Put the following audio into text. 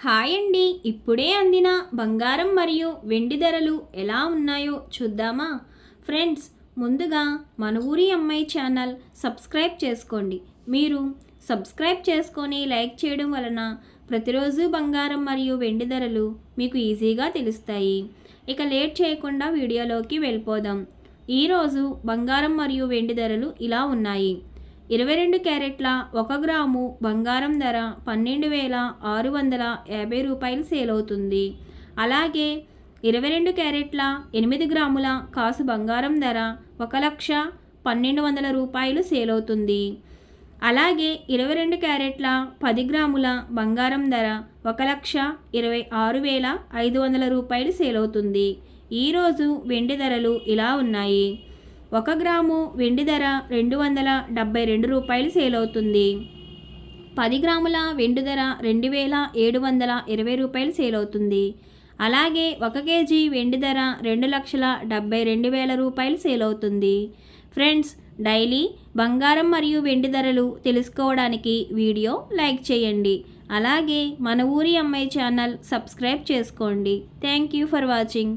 Hi అండి. ఇప్పుడే అందిన బంగారం మరియు వెండి ధరలు ఎలా ఉన్నాయో చూద్దామా? ఫ్రెండ్స్, ముందుగా మన ఊరి అమ్మాయి ఛానల్ సబ్స్క్రైబ్ చేసుకోండి. మీరు సబ్స్క్రైబ్ చేసుకొని లైక్ చేయడం వలన ప్రతిరోజు బంగారం మరియు వెండి ధరలు మీకు ఈజీగా తెలుస్తాయి. ఇక లేట్ చేయకుండా వీడియోలోకి వెళ్ళిపోదాం. ఈరోజు బంగారం మరియు వెండి ధరలు ఇలా ఉన్నాయి. 22 క్యారెట్ల 1 గ్రాము బంగారం ధర 12,650 రూపాయలు సేల్ అవుతుంది. అలాగే 22 క్యారెట్ల 8 గ్రాముల కాసు బంగారం ధర 1,12,00 రూపాయలు సేల్ అవుతుంది. అలాగే 22 క్యారెట్ల 10 గ్రాముల బంగారం ధర 1,26,500 రూపాయలు సేల్ అవుతుంది. ఈరోజు వెండి ధరలు ఇలా ఉన్నాయి. 1 గ్రాము వెండి ధర 272 రూపాయలు సేల్ అవుతుంది. 10 గ్రాముల వెండి ధర 2,720 రూపాయలు సేల్ అవుతుంది. అలాగే 1 కేజీ వెండి ధర 2,72,000 రూపాయలు సేల్ అవుతుంది. ఫ్రెండ్స్, డైలీ బంగారం మరియు వెండి ధరలు తెలుసుకోవడానికి వీడియో లైక్ చేయండి. అలాగే మన ఊరి అమ్మాయి ఛానల్ సబ్స్క్రైబ్ చేసుకోండి. Thank you for watching.